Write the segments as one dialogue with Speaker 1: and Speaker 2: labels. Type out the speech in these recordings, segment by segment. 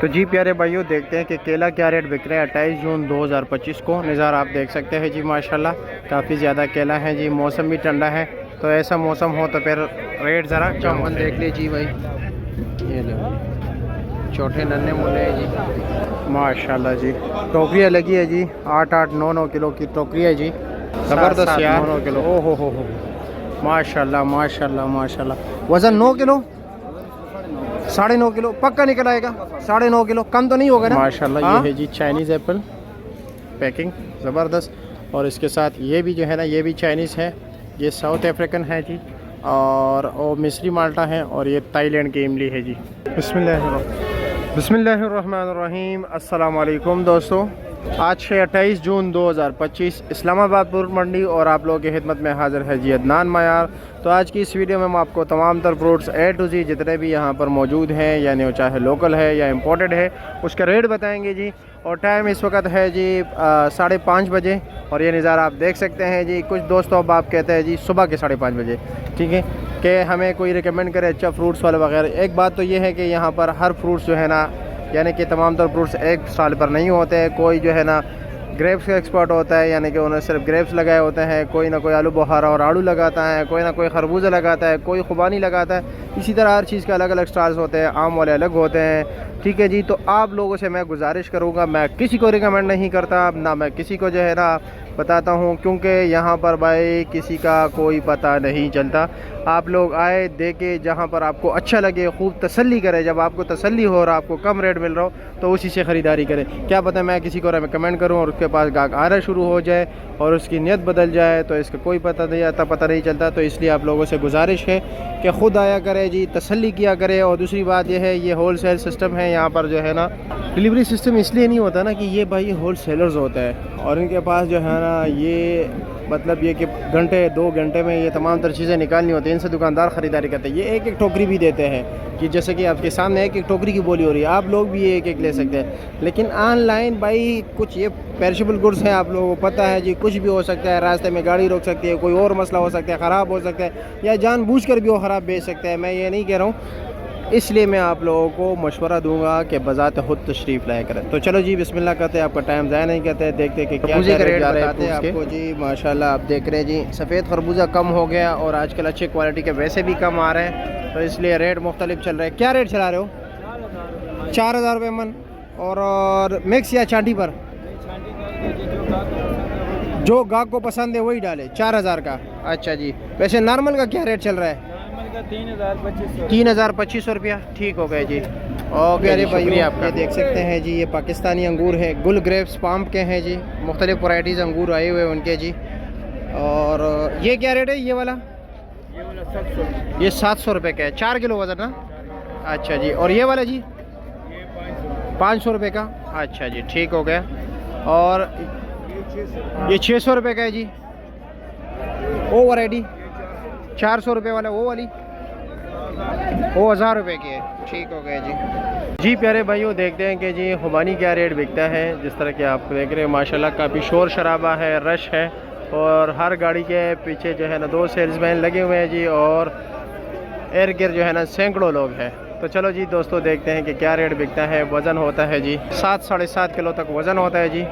Speaker 1: तो जी प्यारे भाइयों, देखते हैं कि केला क्या रेट बिक रहा है 28 जून 2025 को। नज़ारा आप देख सकते हैं जी, माशाल्लाह काफ़ी ज़्यादा केला है जी। मौसम भी ठंडा है, तो ऐसा मौसम हो तो फिर रेट ज़रा जामुन देख लीजिए जी भाई। ये लो छोटे नन्हे मुन्ने हैं जी, माशाल्लाह जी। टोकरियाँ लगी है जी, 8-8 9-9 किलो की टोकरी है जी। ज़बरदस्त यार, 9 किलो। ओ हो माशाल्लाह माशाल्लाह माशाल्लाह। वज़न 9 किलो, 9.5 किलो पक्का निकल आएगा। 9.5 किलो कम तो नहीं होगा ना? माशाल्लाह। ये है जी चाइनीज़ एप्पल, पैकिंग ज़बरदस्त। और इसके साथ ये भी जो है ना, ये भी चाइनीज़ है, ये साउथ अफ्रीकन है जी। और मिस्री माल्टा है, और ये थाईलैंड की इमली है जी। बिस्मिल्लाहिर्रहमानिर्रहीम। अस्सलाम वालेकुम दोस्तों, आज है 28 जून 2025, इस्लामाबाद पुर मंडी, और आप लोगों की खिदमत में हाज़िर है जी अदनान मायार। तो आज की इस वीडियो में मैं आपको तमाम तर फ्रूट्स A to Z जितने भी यहाँ पर मौजूद हैं, यानी वो चाहे लोकल है या इम्पोर्टेड है, उसका रेट बताएंगे जी। और टाइम इस वक्त है जी 5:30 बजे, और ये नज़ारा आप देख सकते हैं जी। कुछ दोस्तों आप कहते हैं जी सुबह के 5:30 बजे, ठीक है, कि हमें कोई रिकमेंड करे अच्छा फ्रूट्स वाला वगैरह। एक बात तो ये है कि यहाँ पर हर फ्रूट्स जो है ना, यानी कि तमाम तर फ्रूट्स एक साल पर नहीं होते हैं। कोई जो है ना ग्रेप्स का एक्सपर्ट होता है, यानी कि उन्होंने सिर्फ ग्रेप्स लगाए होते हैं। कोई ना कोई आलू बुखारा और आड़ू लगाता है, कोई ना कोई खरबूजा लगाता है, कोई खुबानी लगाता है। इसी तरह हर चीज़ के अलग अलग स्टार्स होते हैं, आम वाले अलग होते हैं, ठीक है जी। तो आप लोगों से मैं गुजारिश करूँगा, मैं किसी को रिकमेंड नहीं करता ना, मैं किसी को जो है ना बताता हूँ, क्योंकि यहाँ पर भाई किसी का कोई पता नहीं चलता। आप लोग आए, देखे, जहाँ पर आपको अच्छा लगे खूब तसल्ली करें। जब आपको तसल्ली हो और आपको कम रेट मिल रहा हो तो उसी से ख़रीदारी करें। क्या पता मैं किसी को रिकमेंड करूँ और उसके पास गाहक आना शुरू हो जाए और उसकी नीयत बदल जाए, तो इसका कोई पता नहीं आता, पता नहीं चलता। तो इसलिए आप लोगों से गुजारिश है कि ख़ुद आया करें जी, तसल्ली किया करें। और दूसरी बात यह है, ये होल सेल सिस्टम है यहाँ पर जो है ना। डिलीवरी सिस्टम इसलिए नहीं होता ना कि ये भाई होल सेलर्स होते हैं और इनके पास जो है ना, ये मतलब ये कि घंटे 2 घंटे में ये तमाम तर चीज़ें निकालनी होती हैं। इनसे दुकानदार ख़रीदारी करते हैं। ये एक एक टोकरी भी देते हैं कि जैसे कि आपके सामने एक एक टोकरी की बोली हो रही है, आप लोग भी ये एक एक ले सकते हैं। लेकिन ऑनलाइन भाई कुछ ये पेरिशेबल गुड्स हैं, आप लोगों को पता है जी, कुछ भी हो सकता है। रास्ते में गाड़ी रोक सकती है, कोई और मसला हो सकता है, ख़राब हो सकता है, या जानबूझकर भी वो ख़राब बेच सकते हैं। मैं ये नहीं कह रहा हूँ, इसलिए मैं आप लोगों को मशवरा दूंगा कि बज़ात खुद तशरीफ़ लाया करें। तो चलो जी बिस्मिल्लाह करते हैं, आपका टाइम ज़ाया नहीं करते, देखते कि क्या रेट बताते हैं आपको जी। माशाल्लाह आप देख रहे हैं जी, सफ़ेद खरबूजा कम हो गया और आजकल अच्छी क्वालिटी के वैसे भी कम आ रहे हैं, तो इसलिए रेट मुख्तलिफ चल रहे हैं। क्या रेट चला रहे हो? 4000 रुपये मन। और मिक्स या चांटी पर? जो गाहक को पसंद है वही डाले, 4000 का। अच्छा जी, वैसे नॉर्मल का क्या रेट चल रहा है? 3,000-2,500 रुपया, ठीक हो गए जी। ओके अरे भाई, आप ये देख सकते हैं जी, ये पाकिस्तानी अंगूर है, गुल ग्रेप्स पाम के हैं जी। मुख्तलिफ वैराइटीज़ अंगूर आए हुए हैं उनके जी। और ये क्या रेट है ये वाला? ये 700 रुपये का है, 4 किलो वजन ना। अच्छा जी, और ये वाला जी 500 रुपये का। अच्छा जी, ठीक हो गया। और ये 600 रुपये का है जी। वो वैराइटी 400 रुपये वाला, वो वाली वो 1000 रुपये की है, ठीक हो गया जी। जी प्यारे भाइयों, देखते हैं कि जी खुबानी क्या रेट बिकता है। जिस तरह के आप देख रहे हैं माशाल्लाह काफ़ी शोर शराबा है, रश है, और हर गाड़ी के पीछे जो है ना 2 सेल्समैन लगे हुए हैं जी, और इर्द गिर्द जो है ना सैकड़ों लोग हैं। तो चलो जी दोस्तों, देखते हैं कि क्या रेट बिकता है। वज़न होता है जी 7-7.5 किलो तक वज़न होता है जी।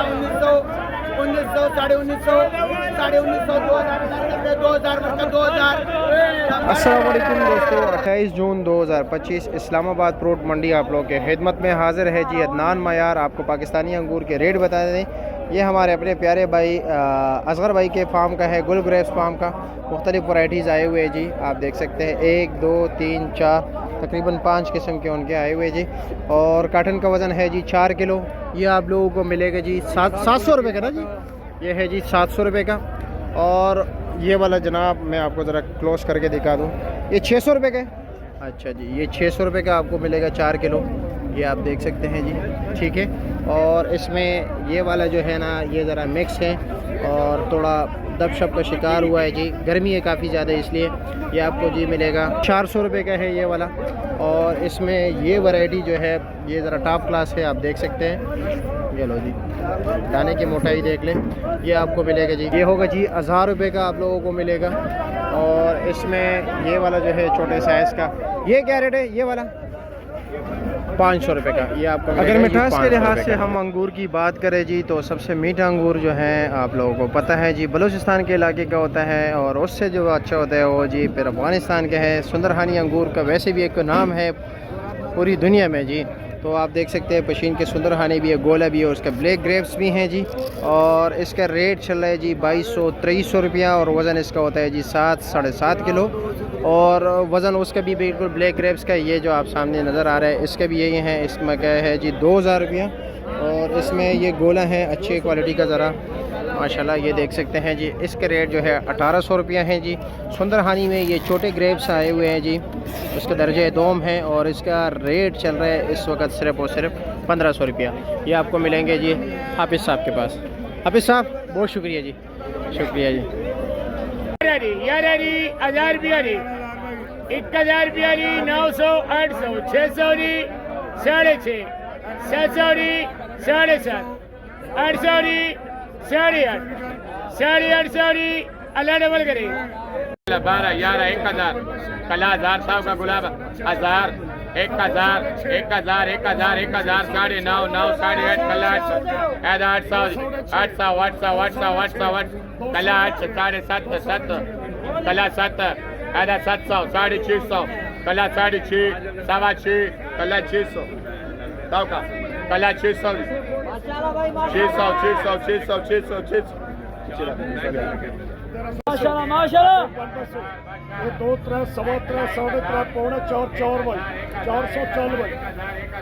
Speaker 2: 1900, 1900, 1950, 1950, 2000,
Speaker 1: अस्सलाम वालेकुम दोस्तों, 28 जून 2025 इस्लामाबाद फ्रूट मंडी आप लोग के खिदमत में हाजिर है जी। अदनान मायार आपको पाकिस्तानी अंगूर के रेट बता दें। ये हमारे अपने प्यारे भाई असगर भाई के फार्म का है, गुल ग्रेप्स फार्म का। मुख्तलिफ वैराइटीज़ आए हुए हैं जी, आप देख सकते हैं 1 2 3 4 तकरीबन 5 किस्म के उनके आए हुए जी। और काटन का वज़न है जी 4 किलो। ये आप लोगों को मिलेगा जी 700 रुपये का ना जी। ये है जी 700 रुपये का। और ये वाला जनाब मैं आपको ज़रा क्लोज करके दिखा दूँ, ये 600 रुपये का है। अच्छा जी, ये 600 रुपये का आपको मिलेगा 4 किलो। ये आप देख सकते हैं जी, ठीक है। और इसमें ये वाला जो है ना, ये ज़रा मिक्स है और थोड़ा दबशप का शिकार हुआ है जी। गर्मी है काफ़ी ज़्यादा, इसलिए ये आपको जी मिलेगा 400 रुपये का है ये वाला। और इसमें ये वैरायटी जो है ये ज़रा टॉप क्लास है, आप देख सकते हैं। ये लो जी, दाने की मोटाई देख लें। ये आपको मिलेगा जी, ये होगा जी 1000 रुपये का आप लोगों को मिलेगा। और इसमें ये वाला जो है छोटे साइज़ का, ये क्या रेट है ये वाला? 500 रुपये का ये आपको। अगर मिठास के लिहाज से हम अंगूर की बात करें जी, तो सबसे मीठा अंगूर जो है आप लोगों को पता है जी, बलूचिस्तान के इलाके का होता है। और उससे जो अच्छा होता है वो जी फिर अफ़गानिस्तान का है। सुंदरहानी अंगूर का वैसे भी एक नाम है पूरी दुनिया में जी। तो आप देख सकते हैं पशीन के सुंदरहानी भी है, गोला भी है, उसका ब्लैक ग्रेप्स भी हैं जी। और इसका रेट चल रहा है जी 2200-2300 रुपया। और वज़न इसका होता है जी 7-7.5 किलो। और वज़न उसका भी बिल्कुल ब्लैक ग्रेप्स का, ये जो आप सामने नज़र आ रहा है इसका भी यही है। इसमें क्या है जी 2000 रुपया। और इसमें ये गोला है अच्छी क्वालिटी का, ज़रा माशाल्लाह ये देख सकते हैं जी। इसका रेट जो है 1800 रुपया है जी। सुंदरहानी में ये छोटे ग्रेप्स आए हुए हैं जी, उसका दर्जा दोम है। और इसका रेट चल रहा है इस वक्त सिर्फ और सिर्फ 1500 रुपया। ये आपको मिलेंगे जी हाफिज़ साहब के पास। हाफिज़ साहब बहुत शुक्रिया जी, शुक्रिया जी।
Speaker 2: 1000 रुपया 1000 रुपया 900 800 600 6.5 700 7.5 800 8.5 850 अल्लाह डबल करे। 12 11 1000 कला 1000 साहब का गुलाब 1000 1000 1000 1000 1000 9.5 9 8.5 कला 800 800 कला 8 7.5 7 कला 7 आधा 700 650 कला 6.5 6.25 कला 600 का कला 600
Speaker 3: माशाल्लाह माशाल्लाह। 2 3 सवा 3 साढ़े 3 पौने 4 4 भाई 440 भाई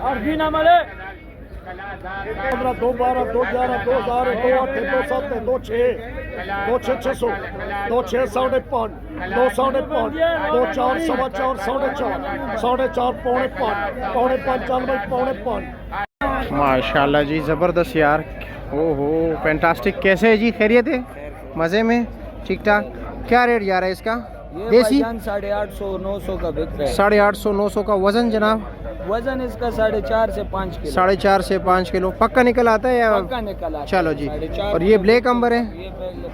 Speaker 3: 8 भी ना मिले। 15 2 12 2 11 2 1000 2 8 2 7 2 6 2 6 600 2 6 साढ़े 5 2 साढ़े 5 2 4 सवा 4 साढ़े 4 साढ़े 4 पौने 5 चल भाई पौने 5।
Speaker 1: माशाल्लाह जी ज़बरदस्त यार, ओहो फैंटास्टिक। कैसे है जी, खैरियत है? मज़े में, ठीक ठाक। क्या रेट जा रहा है इसका? देसी
Speaker 3: 850 900 का बिक रहा है।
Speaker 1: 850 900 का। वज़न जनाब?
Speaker 3: वजन इसका 4.5 से 5 किलो।
Speaker 1: 4.5 से 5 किलो पक्का निकल आता है या?
Speaker 3: पक्का निकल आता है।
Speaker 1: चलो जी। और ये ब्लैक अंबर है,
Speaker 3: ये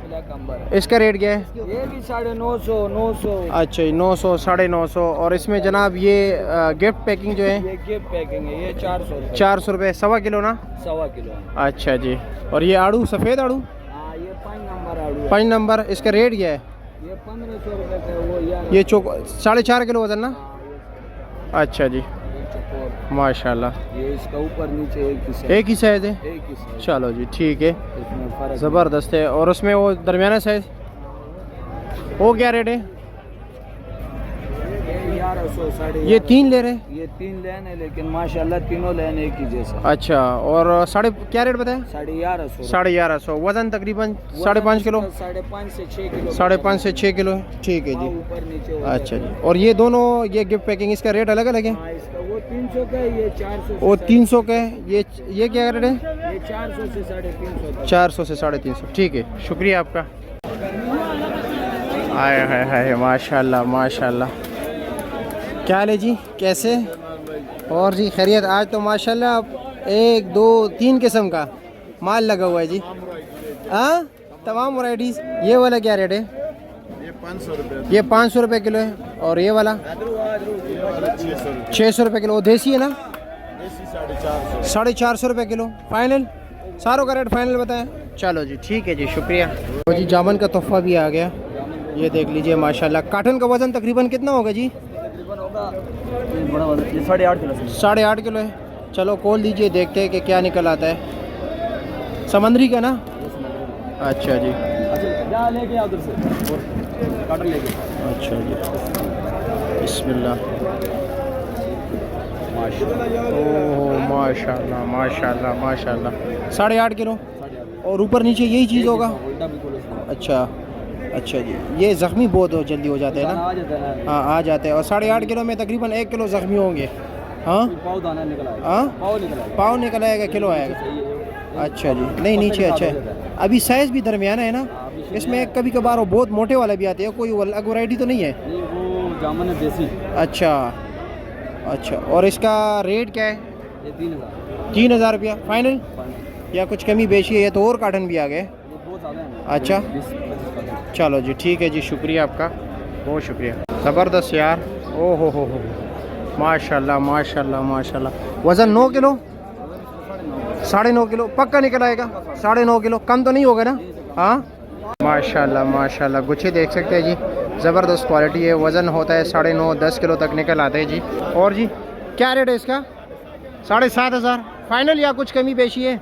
Speaker 3: ब्लैक अंबर है।
Speaker 1: इसका रेट क्या है?
Speaker 3: ये भी 950 900।
Speaker 2: अच्छा
Speaker 1: 900 950। और इसमें जनाब ये गिफ्ट पैकिंग जो है
Speaker 3: ये गिफ्ट पैकिंग है, ये 400 रुपये।
Speaker 1: 400 रुपये, 1.25 किलो ना?
Speaker 3: 1.25 किलो।
Speaker 1: अच्छा जी। और ये आड़ू, सफ़ेद आड़ू
Speaker 3: हाँ ये 5 नंबर आड़ू।
Speaker 1: 5 नंबर, इसका रेट क्या है?
Speaker 3: ये 1500 रुपये का वो यार।
Speaker 1: ये 4.5 किलो वज़न ना? अच्छा जी माशाल्लाह।
Speaker 3: ये इसका ऊपर नीचे
Speaker 1: एक ही साइज़ है।
Speaker 3: एक ही साइज।
Speaker 1: चलो जी ठीक है,
Speaker 3: इसमें फर्क
Speaker 1: ज़बरदस्त है। और उसमें वो दरमियाना साइज़ वो क्या रेट है?
Speaker 3: ये 1100 साढ़े
Speaker 1: ये 3 ले रहे हैं?
Speaker 3: ये 3 लेन है, लेकिन माशाल्लाह तीनों लेन एक ही जैसा।
Speaker 1: अच्छा। और साढ़े क्या रेट बताया?
Speaker 3: 1150।
Speaker 1: 1150। वज़न तकरीबन 5.5 किलो?
Speaker 3: 5.5 से 6 किलो।
Speaker 1: 5.5 से 6 किलो, ठीक है जी।
Speaker 3: ऊपर नीचे हो
Speaker 1: अच्छा जी। और ये दोनों ये गिफ्ट पैकिंग इसका रेट अलग अलग है?
Speaker 3: हाँ, इसका वो 300 का है, ये 400।
Speaker 1: वो 300 का है। ये क्या रेट है?
Speaker 3: ये 400 से 350।
Speaker 1: 400 से 350, ठीक है, शुक्रिया आपका। आए हाय हाय माशाल्लाह माशाल्लाह। क्या हाल है जी, कैसे? और जी खैरियत? आज तो माशाल्लाह 1 2 3 किस्म का माल लगा हुआ है जी। हाँ तमाम वैराइटीज़। ये वाला क्या रेट है? ये 500 रुपये किलो है। और ये वाला 600 रुपये किलो। देसी है ना? 450 रुपये किलो। फाइनल सारों का रेट फाइनल बताएं। चलो जी ठीक है जी, शुक्रिया। तो जी जामन का तोहफा भी आ गया। ये देख लीजिए माशाल्लाह। काटन का वज़न तकरीबन कितना होगा जी?
Speaker 3: तकरीबन होगा बड़ा वजन 8.5 किलो।
Speaker 1: 8.5 किलो है। चलो खोल दीजिए, देखते हैं कि क्या निकल आता है। समंदरी का ना? अच्छा जी,
Speaker 3: जा लेके उधर से और काटन लेके।
Speaker 1: अच्छा जी, बिस्मिल्लाह। ओह माशाल्लाह माशाल्लाह माशाल्लाह। 8.5 किलो और ऊपर नीचे यही चीज़ होगा?
Speaker 3: उल्टा बिल्कुल।
Speaker 1: अच्छा अच्छा जी। ये ज़ख्मी बहुत हो जल्दी हो जाते हैं ना?
Speaker 3: आ जाता है।
Speaker 1: हाँ आ जाते हैं। और 8.5 किलो में तकरीबन 1 किलो ज़ख्मी होंगे। हाँ
Speaker 3: पाव दाना निकल आएगा।
Speaker 1: हाँ
Speaker 3: पाव निकल आएगा।
Speaker 1: पाव निकल आएगा, किलो आएगा। अच्छा जी, नहीं नीचे अच्छा है। अभी साइज़ भी दरमियाना है ना? इसमें कभी कभार वो बहुत मोटे वाले भी आते हैं, कोई अलग वैरायटी तो नहीं है?
Speaker 3: नहीं वो जामुन है देसी।
Speaker 1: अच्छा अच्छा। और इसका रेट क्या है?
Speaker 3: ये 3000।
Speaker 1: 3000 रुपया फाइनल या कुछ कमी बेची है? ये तो और काटन भी आ गए।
Speaker 3: ये बहुत ज़्यादा है।
Speaker 1: अच्छा
Speaker 3: 20-25
Speaker 1: चलो जी, ठीक है जी, शुक्रिया आपका, बहुत शुक्रिया। ज़बरदस्त यार। ओ हो माशाल्लाह माशाल्लाह माशाल्लाह। वज़न 9 किलो? 9.5 किलो पक्का निकल आएगा? 9.5 किलो कम तो नहीं होगा ना? हाँ माशाल्लाह माशाल्लाह। गुच्छे देख सकते हैं जी, ज़बरदस्त क्वालिटी है। वज़न होता है 9.5-10 किलो तक निकल आते हैं जी। और जी क्या रेट है इसका? 7,500 फाइनल या कुछ कमी पेशी है?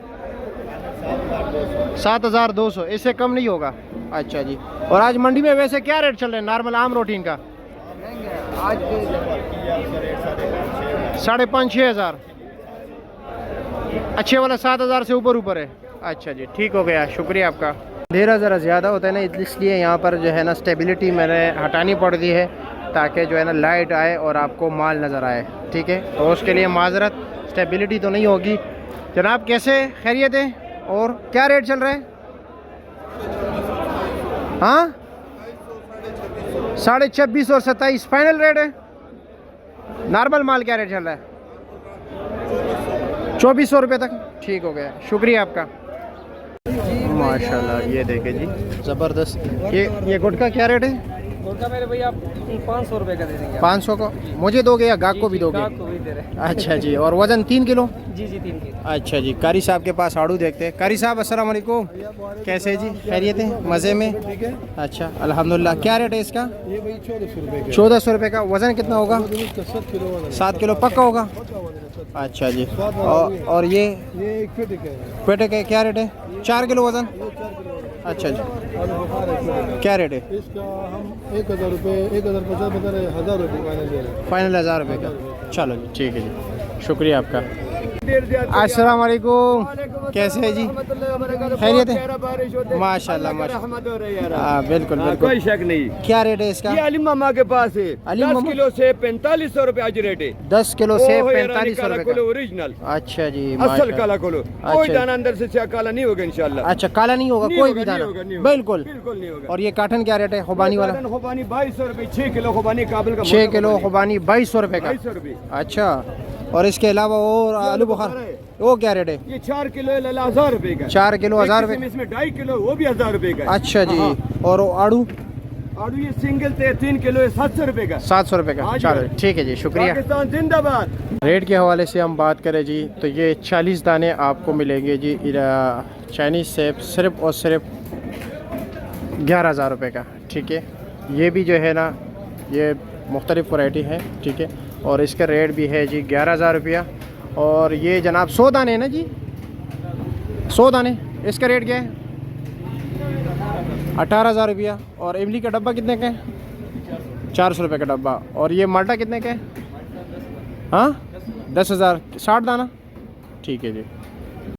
Speaker 1: 7,200, इससे कम नहीं होगा। अच्छा जी। और आज मंडी में वैसे क्या रेट चल रहे हैं नॉर्मल आम रोटीन का?
Speaker 3: आज
Speaker 1: 5,500-6 हज़ार। अच्छे वाला 7,000 से ऊपर है। अच्छा जी, ठीक हो गया, शुक्रिया आपका। अंधेरा ज़रा ज़्यादा होता है ना, इसलिए यहाँ पर जो है ना स्टेबिलिटी मैंने हटानी पड़ती है ताकि जो है ना लाइट आए और आपको माल नज़र आए। ठीक है, तो उसके लिए माजरत, स्टेबिलिटी तो नहीं होगी। जनाब कैसे खैरियत है और क्या रेट चल रहा है? हाँ 26.5 और 27 फाइनल रेट है। नॉर्मल माल क्या रेट चल रहा है? 2400 रुपये तक। ठीक हो गया, शुक्रिया आपका। माशाल्लाह, ये देखे जी ज़बरदस्त। ये गुटका क्या रेट है?
Speaker 3: गुटका मेरे भैया 500 रुपये का दे देंगे।
Speaker 1: 500 को मुझे दोगे या गाहक को भी दोगे?
Speaker 3: गाहक को भी दे रहे हैं।
Speaker 1: अच्छा जी। और वज़न 3 किलो?
Speaker 3: जी 3 किलो।
Speaker 1: अच्छा जी। कारी साहब के पास आड़ू देखते हैं। कारी साहब अस्सलाम वालेकुम, कैसे है जी? खैरियत है? मज़े में? अच्छा अल्हम्दुलिल्लाह। क्या रेट है इसका?
Speaker 3: ये भाई 1400 रुपये
Speaker 1: 1400 रुपये का। वज़न कितना होगा?
Speaker 3: 7 किलो।
Speaker 1: 7 किलो पक्का होगा? अच्छा जी। और ये
Speaker 3: एक पेटे का है।
Speaker 1: पेटे का क्या रेट है? 4 किलो वज़न? अच्छा जी। क्या रेट है
Speaker 3: इसका? हम 1000 रुपये 1050 बता रहे, 1000 रुपये फाइनल दे रहे हैं।
Speaker 1: फाइनल 1000 रुपये का। चलो जी, ठीक है जी, शुक्रिया आपका। अस्सलाम वालेकुम, कैसे है जी? खैरियत है? माशाल्लाह माशाल्लाह। हाँ बिल्कुल बिल्कुल,
Speaker 2: कोई शक नहीं।
Speaker 1: क्या रेट है इसका?
Speaker 2: ये अलीम मामा के पास है।
Speaker 1: अलीम
Speaker 2: 10
Speaker 1: मामा?
Speaker 2: किलो से 4500 रुपये आज रेट है।
Speaker 1: 10 किलो से
Speaker 2: ओ, ये
Speaker 1: 4500
Speaker 2: रानी
Speaker 1: रुपये
Speaker 2: काला
Speaker 1: का।
Speaker 2: ओरिजिनल
Speaker 1: अच्छा जी,
Speaker 2: असल
Speaker 1: माशाल्लाह।
Speaker 2: काला कोलो।
Speaker 1: अच्छा।
Speaker 2: कोई दाना अंदर से क्या काला नहीं होगा इंशाल्लाह।
Speaker 1: अच्छा काला नहीं होगा
Speaker 2: नहीं
Speaker 1: कोई
Speaker 2: होगा,
Speaker 1: भी
Speaker 2: नहीं
Speaker 1: दाना?
Speaker 2: होगा, नहीं होगा।
Speaker 1: बिल्कुल।
Speaker 2: बिल्कुल नहीं होगा।
Speaker 1: और ये काटन क्या रेट है खुबानी वाला?
Speaker 2: खुबानी 2200 रुपये 6 किलो खुबानी काबिल का।
Speaker 1: 6 किलो खुबानी 2200 रुपये का।
Speaker 2: 2200 रुपये।
Speaker 1: अच्छा। और इसके अलावा और आलू बुखार वो क्या रेट है?
Speaker 2: ये 4 किलो 1000 रुपये का।
Speaker 1: 4 किलो 1000 रुपये।
Speaker 2: इसमें 2.5 किलो वो भी 1000 रुपये का।
Speaker 1: अच्छा जी।
Speaker 2: हाँ।
Speaker 1: और आड़ू?
Speaker 2: आड़ू ये सिंगल थे 3 किलो 700 रुपये का।
Speaker 1: 700 रुपये का।
Speaker 2: हाँ जी।
Speaker 1: चलो ठीक है जी, शुक्रिया।
Speaker 2: पाकिस्तान जिंदाबाद।
Speaker 1: रेट के हवाले से हम बात करें जी तो ये 40 दाने आपको मिलेंगे जी चाइनीज़ सेब सिर्फ और सिर्फ 11,000 रुपये का। ठीक है, ये भी जो है ना ये मुख्तलिफ वैरायटी है। ठीक है, और इसका रेट भी है जी 11,000 रुपया। और ये जनाब 100 दाने हैं ना जी? 100 दाने, इसका रेट क्या है? 18,000 रुपया। और इमली का डब्बा कितने का है? 400 रुपये का डब्बा। और ये माल्टा कितने का है? हाँ 10,000। 60 दाना। ठीक है जी।